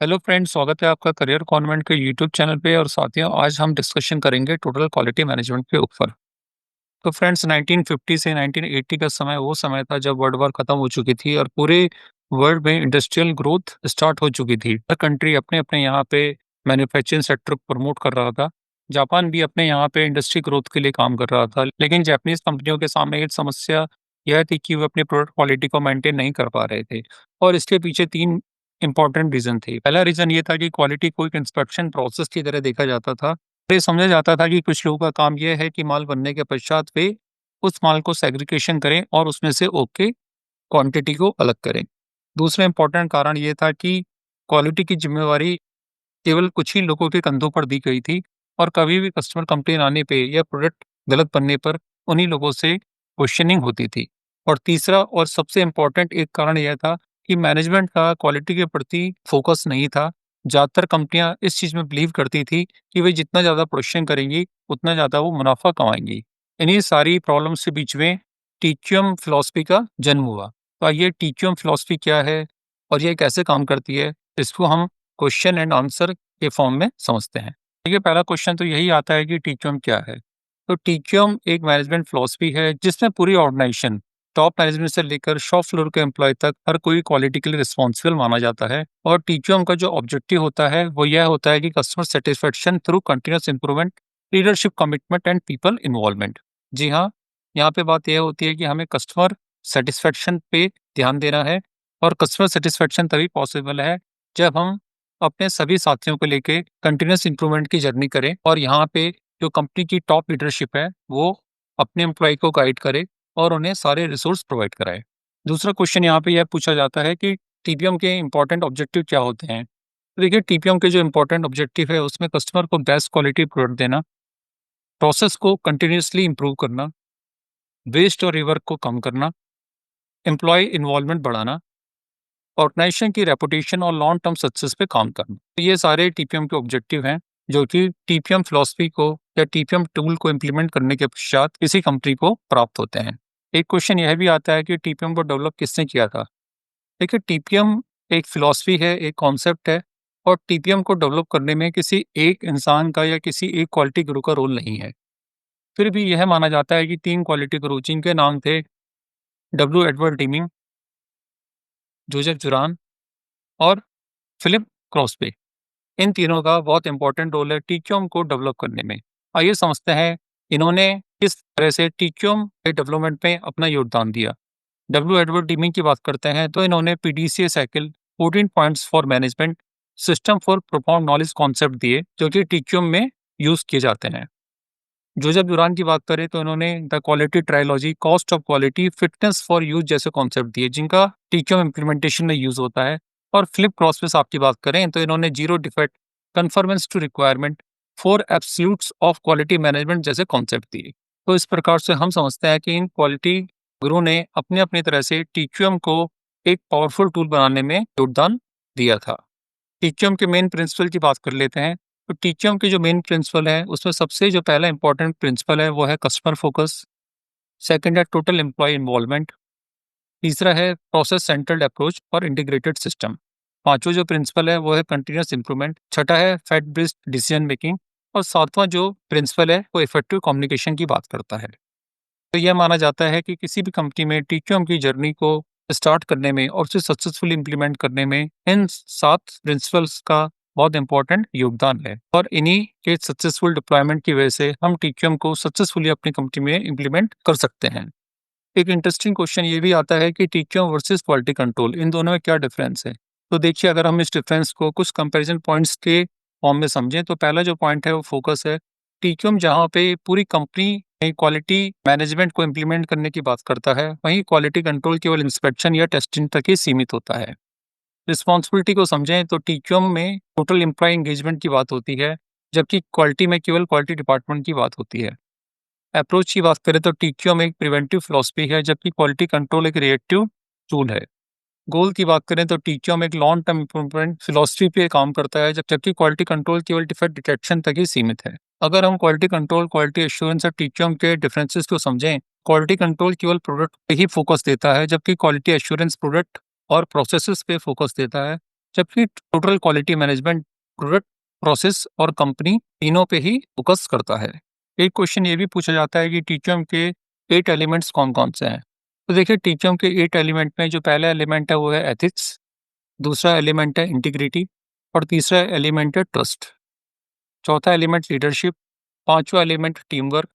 Hello friends, स्वागत है आपका करियर कॉन्वेंट के यूट्यूब चैनल पे। और साथियों, आज हम डिस्कशन करेंगे टोटल क्वालिटी मैनेजमेंट के ऊपर। तो फ्रेंड्स, 1950 से 1980 का समय वो समय था जब वर्ल्ड वॉर खत्म हो चुकी थी और पूरे वर्ल्ड में इंडस्ट्रियल ग्रोथ स्टार्ट हो चुकी थी। हर कंट्री अपने अपने यहाँ पे मैन्युफैक्चरिंग सेक्टर को प्रमोट कर रहा था। जापान भी अपने यहाँ पे इंडस्ट्री ग्रोथ के लिए काम कर रहा था, लेकिन जापानीज कंपनियों के सामने एक समस्या यह थी कि वे अपनी प्रोडक्ट क्वालिटी को मेंटेन नहीं कर पा रहे थे। और इसके पीछे तीन इंपॉर्टेंट रीजन थे। पहला रीजन ये था कि क्वालिटी को एक इंस्पेक्शन प्रोसेस की तरह देखा जाता था। ये समझा जाता था कि कुछ लोगों का काम यह है कि माल बनने के पश्चात वे उस माल को सेग्रीगेशन करें और उसमें से ओके क्वांटिटी को अलग करें। दूसरा इंपॉर्टेंट कारण ये था कि क्वालिटी की जिम्मेवारी केवल कुछ ही लोगों के कंधों पर दी गई थी और कभी भी कस्टमर कंप्लेन आने पे या प्रोडक्ट गलत बनने पर उन्हीं लोगों से क्वेश्चनिंग होती थी। और तीसरा और सबसे इम्पोर्टेंट एक कारण यह था कि मैनेजमेंट का क्वालिटी के प्रति फोकस नहीं था। ज़्यादातर कंपनियां इस चीज़ में बिलीव करती थी कि वे जितना ज़्यादा प्रोडक्शन करेंगी उतना ज़्यादा वो मुनाफा कमाएंगी। इन्हीं सारी प्रॉब्लम्स के बीच में टीक्यूएम फिलॉसफी का जन्म हुआ। तो आइए, टीक्यूएम फिलॉसफी क्या है और ये कैसे काम करती है, इसको हम क्वेश्चन एंड आंसर के फॉर्म में समझते हैं। देखिए, पहला क्वेश्चन तो यही आता है कि टीक्यूएम क्या है। तो टीक्यूएम एक मैनेजमेंट फिलॉसफी है जिसमें पूरी ऑर्गेनाइजेशन, टॉप मैनेजमेंट से लेकर शॉप फ्लोर के एम्प्लॉय तक, हर कोई क्वालिटी के लिए रिस्पॉन्सिबल माना जाता है। और टीक्यूएम का जो ऑब्जेक्टिव होता है वो यह होता है कि customer satisfaction through continuous improvement, leadership commitment and people involvement. जी हाँ, यहाँ पे बात यह होती है कि हमें कस्टमर सेटिस्फेक्शन पे ध्यान देना है। और कस्टमर सेटिस्फेक्शन तभी पॉसिबल है जब हम अपने सभी साथियों को लेके कंटिन्यूअस इंप्रूवमेंट की जर्नी करें और यहाँ पे जो कंपनी की टॉप लीडरशिप है वो अपने एम्प्लॉय को गाइड करे और उन्हें सारे रिसोर्स प्रोवाइड कराए। दूसरा क्वेश्चन यहाँ पे यह पूछा जाता है कि टीपीएम के इंपॉर्टेंट ऑब्जेक्टिव क्या होते हैं। तो देखिए, टीपीएम के जो इंपॉर्टेंट ऑब्जेक्टिव है उसमें कस्टमर को बेस्ट क्वालिटी प्रोडक्ट देना, प्रोसेस को कंटिन्यूअसली इंप्रूव करना, वेस्ट और रिवर्क को कम करना, एम्प्लॉय इन्वॉल्वमेंट बढ़ाना, ऑर्गेनाइजेशन की रेपुटेशन और लॉन्ग टर्म सक्सेस पे काम करना। तो ये सारे टीपीएम के ऑब्जेक्टिव हैं जो कि टीपीएम फिलॉसफी को या टीपीएम टूल को इम्प्लीमेंट करने के पश्चात किसी कंपनी को प्राप्त होते हैं। एक क्वेश्चन यह भी आता है कि टीपीएम को डेवलप किसने किया था। देखिए, टीपीएम एक फिलॉसफी है, एक कॉन्सेप्ट है। और टीपीएम को डेवलप करने में किसी एक इंसान का या किसी एक क्वालिटी गुरु का रोल नहीं है। फिर भी यह माना जाता है कि तीन क्वालिटी गुरु, जिनके नाम थे डब्ल्यू एडवर्ड डीमिंग, जोसेफ जुरान और फिलिप क्रॉसबे, इन तीनों का बहुत इंपॉर्टेंट रोल है टीक्यूएम को डेवलप करने में। आइए समझते हैं इन्होंने किस तरह से टीक्यूएम के डेवलपमेंट में अपना योगदान दिया। डब्ल्यू एडवर्ड डीमिंग की बात करते हैं तो इन्होंने PDCA cycle, 14 points for management, system for profound knowledge concept दिए जो कि टीक्यूएम में यूज किए जाते हैं। जोसेफ दुरान की बात करें तो इन्होंने the quality trilogy, cost of quality, fitness for use जैसे कॉन्सेप्ट दिए जिनका टीक्यूएम इम्प्लीमेंटेशन में यूज होता है। और फ्लिप क्रॉसवे आपकी बात करें तो इन्होंने zero defect, conformance to requirement, four absolutes of quality management जैसे कॉन्सेप्ट दिए। तो इस प्रकार से हम समझते हैं कि इन क्वालिटी गुरु ने अपने अपनी तरह से टीक्यूएम को एक पावरफुल टूल बनाने में योगदान दिया था। टीक्यूएम के मेन प्रिंसिपल की बात कर लेते हैं। तो टीक्यूएम के जो मेन प्रिंसिपल है उसमें सबसे जो पहला इंपॉर्टेंट प्रिंसिपल है वो है कस्टमर फोकस। सेकंड है टोटल एम्प्लॉय इन्वॉल्वमेंट। तीसरा है प्रोसेस सेंट्रल्ड अप्रोच और इंटीग्रेटेड सिस्टम। पांचवा जो प्रिंसिपल है वो है कंटिन्यूअस इंप्रूवमेंट। छठा है फैक्ट बेस्ड डिसीजन मेकिंग। और सातवां जो प्रिंसिपल है वो इफेक्टिव कम्युनिकेशन की बात करता है। तो यह माना जाता है कि किसी भी कंपनी में टीक्यूएम की जर्नी को स्टार्ट करने में और उसे सक्सेसफुली इंप्लीमेंट करने में इन 7 प्रिंसिपल्स का बहुत इंपॉर्टेंट योगदान है। और इन्हीं के सक्सेसफुल डिप्लॉयमेंट की वजह से हम टीक्यूएम को सक्सेसफुली अपनी कंपनी में इंप्लीमेंट कर सकते हैं। एक इंटरेस्टिंग क्वेश्चन ये भी आता है कि टीक्यूएम वर्सेस क्वालिटी कंट्रोल, इन दोनों में क्या डिफरेंस है। तो देखिए, अगर हम इस डिफरेंस को कुछ कंपैरिजन पॉइंट्स के फॉर्म में समझें तो पहला जो पॉइंट है वो फोकस है। टीक्यूएम जहाँ पे पूरी कंपनी क्वालिटी मैनेजमेंट को इम्प्लीमेंट करने की बात करता है, वहीं क्वालिटी कंट्रोल केवल इंस्पेक्शन या टेस्टिंग तक ही सीमित होता है। रिस्पॉन्सिबिलिटी को समझें तो टीक्यूएम में टोटल एम्प्लॉय एंगेजमेंट की बात होती है, जबकि क्वालिटी में केवल क्वालिटी डिपार्टमेंट की बात होती है। अप्रोच की बात करें तो टीक्यूएम एक प्रिवेंटिव फिलॉसफी है, जबकि क्वालिटी कंट्रोल एक रिएक्टिव टूल है। गोल की बात करें तो टीक्यूएम एक लॉन्ग टर्म इंप्रूवमेंट फिलॉसफी पे काम करता है, जबकि क्वालिटी कंट्रोल केवल डिफेक्ट डिटेक्शन तक ही सीमित है। अगर हम क्वालिटी कंट्रोल, क्वालिटी एश्योरेंस और टीक्यूएम के डिफरेंसेस को समझें, क्वालिटी कंट्रोल केवल प्रोडक्ट पे ही फोकस देता है, जबकि क्वालिटी एश्योरेंस प्रोडक्ट और प्रोसेसेस पे फोकस देता है। जबकि total quality management product, process और कंपनी तीनों पे ही फोकस करता है। एक क्वेश्चन ये भी पूछा जाता है कि टीचम के 8 एलिमेंट्स कौन-कौन से हैं? तो देखिए टीचम के 8 एलिमेंट में जो पहला एलिमेंट है वो है एथिक्स, दूसरा एलिमेंट है इंटीग्रिटी और तीसरा एलिमेंट है ट्रस्ट। चौथा एलिमेंट लीडरशिप, पांचवा एलिमेंट टीम वर्क,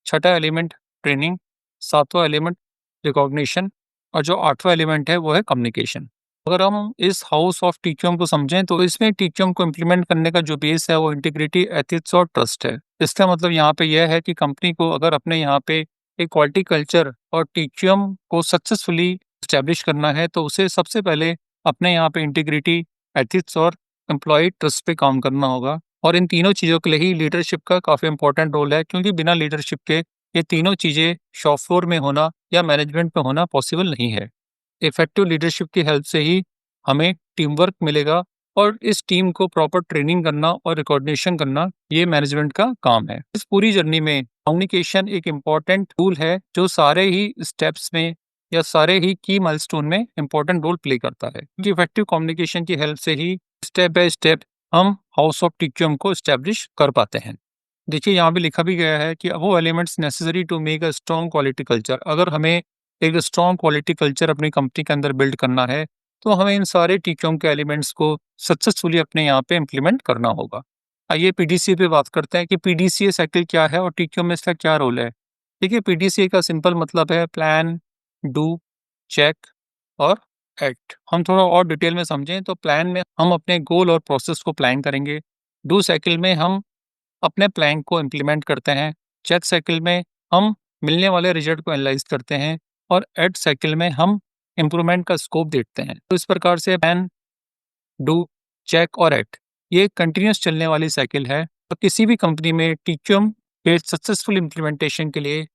छठा एलिमेंट ट्रेनिंग, सातवां एलिमेंट रिकॉग्निशन और जो आठवां एलिमेंट है वो है कम्युनिकेशन। अगर हम इस हाउस ऑफ टीचम को समझें तो इसमें टीचम को इम्प्लीमेंट करने का जो बेस है वो इंटीग्रिटी, एथिक्स और ट्रस्ट है। इसका मतलब यहाँ पे यह है कि कंपनी को अगर अपने यहाँ पे एक क्वालिटी कल्चर और टीचम को सक्सेसफुली स्टैब्लिश करना है तो उसे सबसे पहले अपने यहाँ पे इंटीग्रिटी, एथिक्स और एम्प्लॉय ट्रस्ट पे काम करना होगा। और इन तीनों चीज़ों के लिए ही लीडरशिप का काफ़ी इंपॉर्टेंट रोल है, क्योंकि बिना लीडरशिप के ये तीनों चीज़ें शॉप फ्लोर में होना या मैनेजमेंट में होना पॉसिबल नहीं है। इफेक्टिव लीडरशिप की हेल्प से ही हमें टीम वर्क मिलेगा और इस टीम को प्रॉपर ट्रेनिंग करना और रिकॉग्निशन करना ये मैनेजमेंट का काम है। इस पूरी जर्नी में कम्युनिकेशन एक इम्पॉर्टेंट टूल है जो सारे ही स्टेप्स में या सारे ही की माइलस्टोन में इम्पोर्टेंट रोल प्ले करता है, क्योंकि इफेक्टिव कम्युनिकेशन की हेल्प से ही स्टेप बाय स्टेप हम हाउस ऑफ टीचम को एस्टेब्लिश कर पाते हैं। देखिए यहाँ पे लिखा भी गया है कि वो elements necessary to make a strong quality culture. अगर हमें एक स्ट्रॉन्ग क्वालिटी कल्चर अपनी कंपनी के अंदर बिल्ड करना है तो हमें इन सारे टीचम के एलिमेंट्स को सक्सेसफुली अपने यहाँ पे इम्प्लीमेंट करना होगा। आइए पीडीसीए पे बात करते हैं कि पीडीसीए साइकिल क्या है और टीचम में इसका क्या रोल है। देखिए पीडीसीए का सिंपल मतलब है प्लान, डू, चेक और एक्ट। हम थोड़ा और डिटेल में समझें तो प्लान में हम अपने गोल और प्रोसेस को प्लान करेंगे। डू साइकिल में हम अपने प्लान को इम्प्लीमेंट करते हैं। चेक साइकिल में हम मिलने वाले रिजल्ट को एनालाइज करते हैं और एड साइकिल में हम इम्प्रूवमेंट का स्कोप देखते हैं। तो इस प्रकार से प्लान, डू, चेक और एक्ट ये कंटिन्यूस चलने वाली साइकिल है। तो किसी भी कंपनी में टीचम के सक्सेसफुल इम्प्लीमेंटेशन के लिए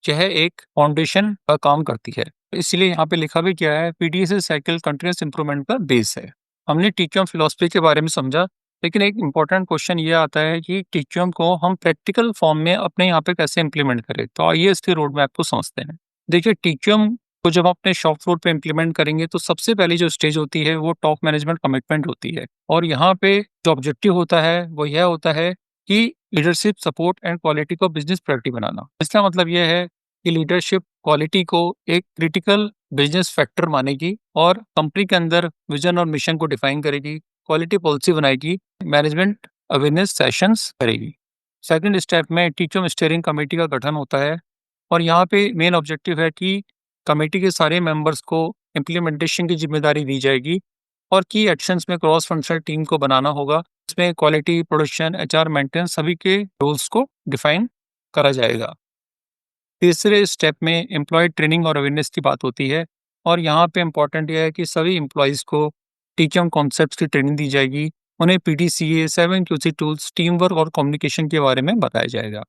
यह एक फाउंडेशन का काम करती है। इसलिए यहाँ पे लिखा भी क्या है, पीडीएस साइकिल कंटिन्यूस इंप्रूवमेंट का बेस है। हमने टीचम फिलॉसफी के बारे में समझा, लेकिन एक इम्पॉर्टेंट क्वेश्चन ये आता है कि टीचम को हम प्रैक्टिकल फॉर्म में अपने यहाँ पे कैसे इम्प्लीमेंट करें। तो आइए इसके रोड मैप को समझते हैं। देखिए टीचम को जब अपने शॉप फ्लोर पे इम्प्लीमेंट करेंगे तो सबसे पहली जो स्टेज होती है वो टॉप मैनेजमेंट कमिटमेंट होती है। और यहाँ पे जो ऑब्जेक्टिव होता है वो यह होता है कि लीडरशिप, सपोर्ट एंड क्वालिटी को बिजनेस प्रायोरिटी बनाना। इसका मतलब यह है कि लीडरशिप क्वालिटी को एक क्रिटिकल बिजनेस फैक्टर मानेगी और कंपनी के अंदर विजन और मिशन को डिफाइन करेगी, क्वालिटी पॉलिसी बनाएगी, मैनेजमेंट अवेयरनेस सेशंस करेगी। सेकंड स्टेप में टीचर स्टीयरिंग कमेटी का गठन होता है और यहाँ पे मेन ऑब्जेक्टिव है कि कमेटी के सारे मेंबर्स को इम्प्लीमेंटेशन की जिम्मेदारी दी जाएगी और की एक्शंस में क्रॉस फंक्शनल टीम को बनाना होगा। इसमें क्वालिटी, प्रोडक्शन, एचआर, मेंटेनेंस सभी के रोल्स को डिफाइन करा जाएगा। तीसरे स्टेप में एम्प्लॉय ट्रेनिंग और अवेयरनेस की बात होती है और यहाँ पे इम्पॉर्टेंट यह है कि सभी एम्प्लॉयज़ को टीचम कॉन्सेप्ट्स की ट्रेनिंग दी जाएगी। उन्हें PDCA, 7 QC tools, team work और कम्युनिकेशन के बारे में बताया जाएगा।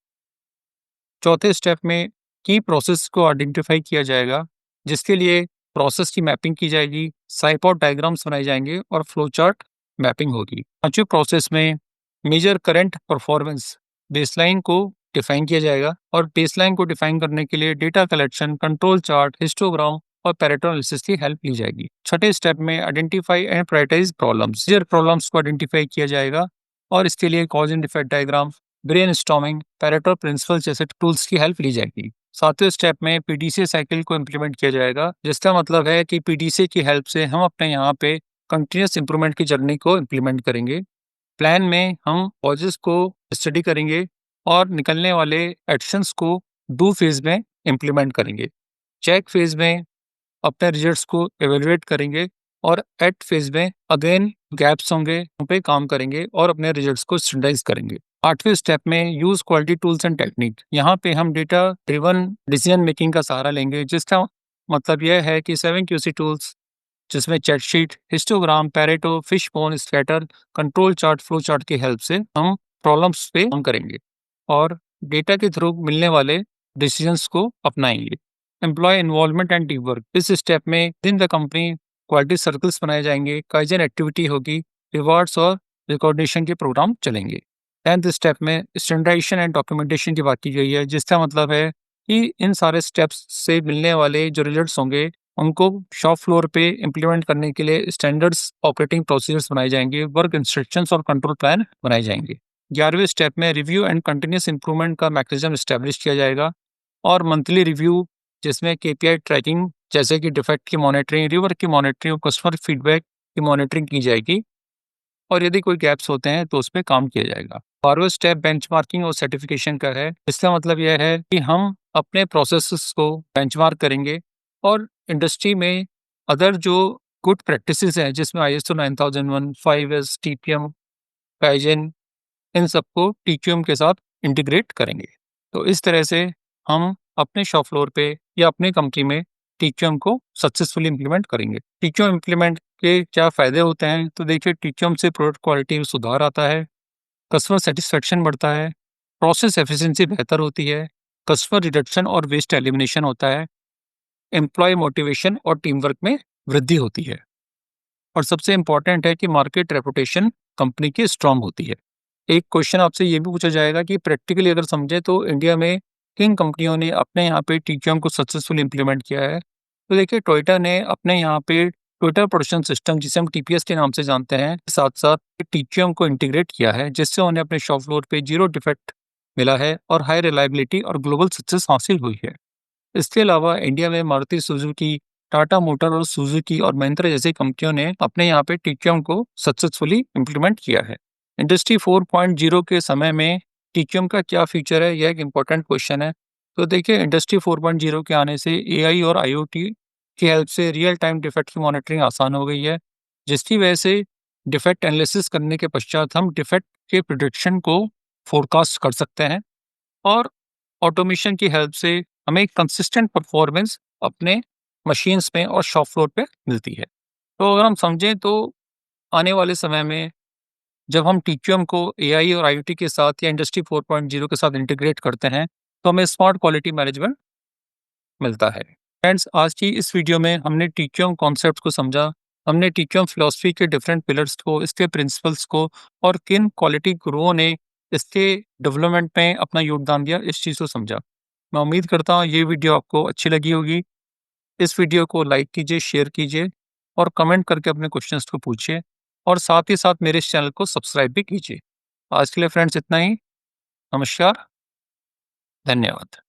चौथे स्टेप में की प्रोसेस को आइडेंटिफाई किया जाएगा, जिसके लिए प्रोसेस की मैपिंग की जाएगी, साइपॉड डायग्राम्स बनाए जाएंगे और फ्लो चार्ट मैपिंग होगी। पांचवें प्रोसेस में मेजर करंट परफॉर्मेंस बेसलाइन को डिफाइन किया जाएगा और बेसलाइन को डिफाइन करने के लिए data collection, control chart, histogram और पैरेटो एनालिसिस की हेल्प ली जाएगी। छठे स्टेप में identify and prioritise problems, major problems को आइडेंटिफाई किया जाएगा और इसके लिए cause and effect diagram, brainstorming, Pareto principle जैसे टूल्स की हेल्प ली जाएगी। सातवें स्टेप में पीडीसीए साइकिल को इम्प्लीमेंट किया जाएगा, जिसका मतलब है कि पीडीसीए की हेल्प से हम अपने यहाँ पे कंटिन्यूस इंप्रूवमेंट की जर्नी को इम्प्लीमेंट करेंगे। प्लान में हम कॉजेस को स्टडी करेंगे और निकलने वाले एक्शंस को डू फेज में इम्प्लीमेंट करेंगे। चेक फेज में अपने रिजल्ट्स को एवेलुएट करेंगे और एट फेज में अगेन गैप्स होंगे उन पे काम करेंगे और अपने रिजल्ट्स को स्टैंडर्डाइज करेंगे। आठवें स्टेप में use quality tools and technique. यहाँ पे हम डेटा ड्रिवन डिसीजन मेकिंग का सहारा लेंगे, जिसका मतलब यह है कि 7 क्यूसी टूल्स जिसमें check sheet, histogram, Pareto, fishbone, scatter, control chart, flow chart की हेल्प से हम प्रॉब्लम्स पे काम करेंगे और डेटा के थ्रू मिलने वाले डिसीजंस को अपनाएंगे। Employee involvement and team work. इस स्टेप में दिन द कंपनी क्वालिटी सर्कल्स बनाए जाएंगे, काइजन एक्टिविटी होगी, रिवार्ड्स और रिकॉर्डेशन के प्रोग्राम चलेंगे। 10th स्टेप में स्टैंडर्डाइजेशन एंड डॉक्यूमेंटेशन की बात की गई है, जिसका मतलब है कि इन सारे स्टेप्स से मिलने वाले जो रिजल्ट्स होंगे उनको शॉप फ्लोर पे इम्प्लीमेंट करने के लिए स्टैंडर्ड्स ऑपरेटिंग प्रोसीजर्स बनाए जाएंगे, वर्क इंस्ट्रक्शंस और कंट्रोल प्लान बनाए जाएंगे। 11वें स्टेप में रिव्यू एंड कंटिन्यूस इंप्रूवमेंट का मैकेनिज्म स्टैब्लिश किया जाएगा और मंथली रिव्यू जिसमें केपीआई ट्रैकिंग जैसे कि डिफेक्ट की मॉनिटरिंग, रिवर्क की मॉनिटरिंग और कस्टमर फीडबैक की मॉनिटरिंग की जाएगी और यदि कोई गैप्स होते हैं तो उस पे काम किया जाएगा। 12वां स्टेप बेंचमार्किंग और सर्टिफिकेशन का है। इसका मतलब यह है कि हम अपने प्रोसेसेस को बेंचमार्क करेंगे और इंडस्ट्री में अदर जो गुड प्रैक्टिसेस हैं जिसमें आईएसओ 9001, 5S, टीपीएम, काइजन, इन सबको टीक्यूएम के साथ इंटीग्रेट करेंगे। तो इस तरह से हम अपने शॉप फ्लोर पे या अपनी कंपनी में टीक्यूएम को सक्सेसफुली इंप्लीमेंट करेंगे। टीक्यूएम इंप्लीमेंट के क्या फ़ायदे होते हैं? तो देखिए, टीक्यूएम से प्रोडक्ट क्वालिटी में सुधार आता है, कस्टमर सैटिस्फैक्शन बढ़ता है, प्रोसेस एफिशिएंसी बेहतर होती है, कस्टमर रिडक्शन और वेस्ट एलिमिनेशन होता है, एम्प्लॉयी मोटिवेशन और टीम वर्क में वृद्धि होती है और सबसे इम्पोर्टेंट है कि मार्केट रेपुटेशन कंपनी की स्ट्रांग होती है। एक क्वेश्चन आपसे ये भी पूछा जाएगा कि प्रैक्टिकली अगर समझे तो इंडिया में किन कंपनियों ने अपने यहाँ पे टीक्यूएम को सक्सेसफुली इंप्लीमेंट किया है? तो देखिए, टोयोटा ने अपने यहाँ पे टोयोटा प्रोडक्शन सिस्टम जिसे हम टीपीएस के नाम से जानते हैं, साथ-साथ टीक्यूएम को इंटीग्रेट किया है, जिससे उन्हें अपने शॉप फ्लोर पे ज़ीरो डिफेक्ट मिला है और हाई रिलायबिलिटी और ग्लोबल सक्सेस हासिल हुई है। इसके अलावा इंडिया में मारुति सुजुकी, टाटा मोटर और सुजुकी और महिंद्रा जैसी कंपनियों ने अपने यहाँ पे टीक्यूएम को सक्सेसफुली इंप्लीमेंट किया है। इंडस्ट्री 4.0 के समय में टीक्यूएम का क्या फीचर है, यह एक इम्पोर्टेंट क्वेश्चन है। तो देखिए, इंडस्ट्री 4.0 के आने से एआई और आईओटी की हेल्प से रियल टाइम डिफेक्ट की मॉनिटरिंग आसान हो गई है, जिसकी वजह से डिफेक्ट एनालिसिस करने के पश्चात हम डिफेक्ट के प्रिडिक्शन को फोरकास्ट कर सकते हैं और ऑटोमेशन की हेल्प से हमें कंसिस्टेंट परफॉर्मेंस अपने मशीन्स में और शॉप फ्लोर पे मिलती है। तो अगर हम समझें तो आने वाले समय में जब हम टीक्यूएम को एआई और आईओटी के साथ या इंडस्ट्री 4.0 के साथ इंटीग्रेट करते हैं, तो हमें स्मार्ट क्वालिटी मैनेजमेंट मिलता है। फ्रेंड्स, आज की इस वीडियो में हमने टीक्यूएम कॉन्सेप्ट को समझा, हमने टीक्यूएम फिलॉसफी के डिफरेंट पिलर्स को, इसके प्रिंसिपल्स को और किन क्वालिटी गुरुओं ने इसके डेवलपमेंट में अपना योगदान दिया, इस चीज़ को समझा। मैं उम्मीद करता हूँ ये वीडियो आपको अच्छी लगी होगी। इस वीडियो को लाइक कीजिए, शेयर कीजिए और कमेंट करके अपने क्वेश्चंस को पूछिए और साथ ही साथ मेरे इस चैनल को सब्सक्राइब भी कीजिए। आज के लिए फ्रेंड्स इतना ही। नमस्कार, धन्यवाद।